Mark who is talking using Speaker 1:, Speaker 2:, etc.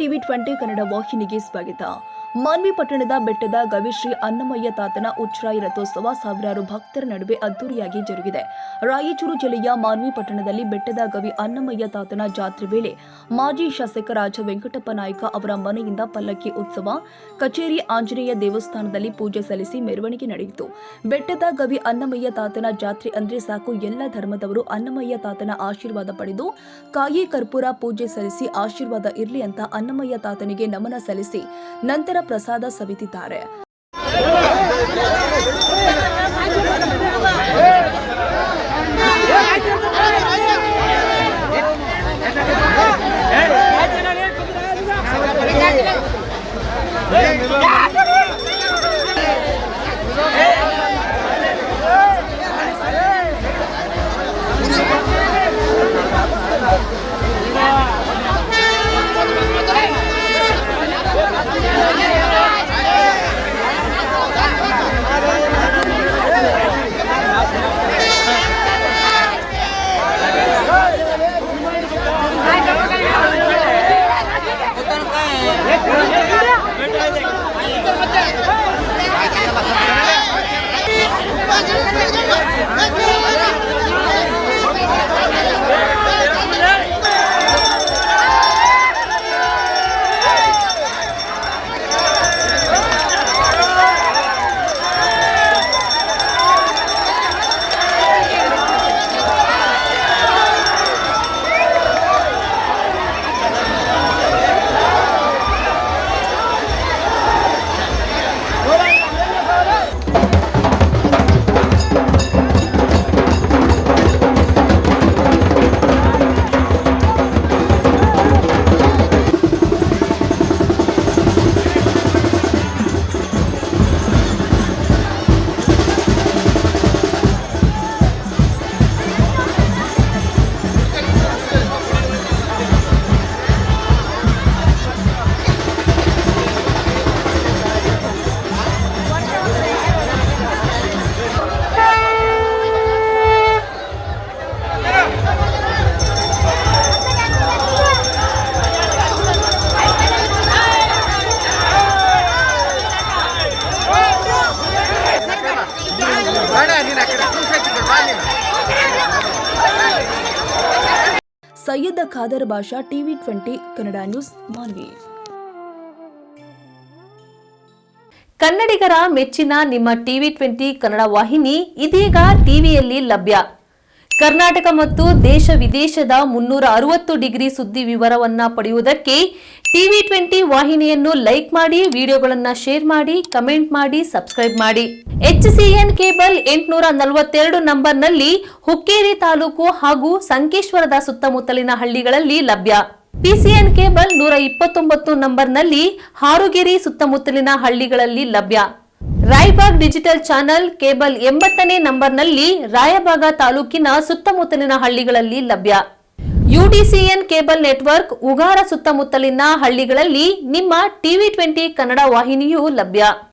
Speaker 1: TV 20 Kannada ವಾಹಿನಿಗೆ ಸ್ವಾಗತ. ಮಾನ್ವಿ ಪಟ್ಟಣದ ಬೆಟ್ಟದ ಗವಿಶ್ರೀ ಅನ್ನಮಯ್ಯ ತಾತನ ಉಚ್ಛ್ರಾಯ ರಥೋತ್ಸವ ಸಾವಿರಾರು ಭಕ್ತರ ನಡುವೆ ಅದ್ದೂರಿಯಾಗಿ ಜರುಗಿದೆ. ರಾಯಚೂರು ಜಿಲ್ಲೆಯ ಮಾನ್ವಿ ಪಟ್ಟಣದಲ್ಲಿ ಬೆಟ್ಟದ ಗವಿ ಅನ್ನಮಯ್ಯ ತಾತನ ಜಾತ್ರೆ ವೇಳೆ ಮಾಜಿ ಶಾಸಕ ರಾಜ ವೆಂಕಟಪ್ಪ ನಾಯ್ಕ ಅವರ ಮನೆಯಿಂದ ಪಲ್ಲಕ್ಕಿ ಉತ್ಸವ, ಕಚೇರಿ ಆಂಜನೇಯ ದೇವಸ್ಥಾನದಲ್ಲಿ ಪೂಜೆ ಸಲ್ಲಿಸಿ ಮೆರವಣಿಗೆ ನಡೆಯಿತು. ಬೆಟ್ಟದ ಗವಿ ಅನ್ನಮಯ್ಯ ತಾತನ ಜಾತ್ರೆ ಅಂದ್ರೆ ಸಾಕು, ಎಲ್ಲ ಧರ್ಮದವರು ಅನ್ನಮಯ್ಯ ತಾತನ ಆಶೀರ್ವಾದ ಪಡೆದು ಕಾಯಿ ಕರ್ಪೂರ ಪೂಜೆ ಸಲ್ಲಿಸಿ ಆಶೀರ್ವಾದ ಇರಲಿ ಅಂತ ಅನ್ನಮಯ್ಯ ತಾತನಿಗೆ ನಮನ ಸಲ್ಲಿಸಿ ನಂತರ ಪ್ರಸಾದ ಸವಿತಿದ್ದಾರೆ. Syed Khader Basha, TV 20 Kannada news, Manvi.
Speaker 2: ಕನ್ನಡಿಗರ ಮೆಚ್ಚಿನ ನಿಮ್ಮ ಟಿವಿ 20 ಕನ್ನಡ ವಾಹಿನಿ ಇದೀಗ ಟಿವಿಯಲ್ಲಿ ಲಭ್ಯ. ಕರ್ನಾಟಕ ಮತ್ತು ದೇಶ ವಿದೇಶದ 360 ಡಿಗ್ರಿ ಸುದ್ದಿ ವಿವರವನ್ನ ಪಡೆಯುವುದಕ್ಕೆ ಟಿವಿ 20 ವಾಹಿನಿಯನ್ನು ಲೈಕ್ ಮಾಡಿ, ವಿಡಿಯೋಗಳನ್ನು ಶೇರ್ ಮಾಡಿ, ಕಮೆಂಟ್ ಮಾಡಿ, ಸಬ್ಸ್ಕ್ರೈಬ್ ಮಾಡಿ. HCN ಕೇಬಲ್ 842 ನಂಬರ್ನಲ್ಲಿ ಹುಕ್ಕೇರಿ ತಾಲೂಕು ಹಾಗೂ ಸಂಕೇಶ್ವರದ ಸುತ್ತಮುತ್ತಲಿನ ಹಳ್ಳಿಗಳಲ್ಲಿ ಲಭ್ಯ. PCN ಕೇಬಲ್ 129 ನಂಬರ್ನಲ್ಲಿ ಹಾರುಗೆರೆ ಸುತ್ತಮುತ್ತಲಿನ ಹಳ್ಳಿಗಳಲ್ಲಿ ಲಭ್ಯ. ರಾಯಬಾಗ್ ಡಿಜಿಟಲ್ ಚಾನೆಲ್ ಕೇಬಲ್ 80ನೇ ನಂಬರ್ನಲ್ಲಿ ರಾಯಬಾಗ ತಾಲೂಕಿನ ಸುತ್ತಮುತ್ತಲಿನ ಹಳ್ಳಿಗಳಲ್ಲಿ ಲಭ್ಯ. UDCN ಕೇಬಲ್ ನೆಟ್ವರ್ಕ್ ಉಗಾರ ಸುತ್ತಮುತ್ತಲಿನ ಹಳ್ಳಿಗಳಲ್ಲಿ ನಿಮ್ಮ ಟಿವಿ 20 ಕನ್ನಡ ವಾಹಿನಿಯೂ ಲಭ್ಯ.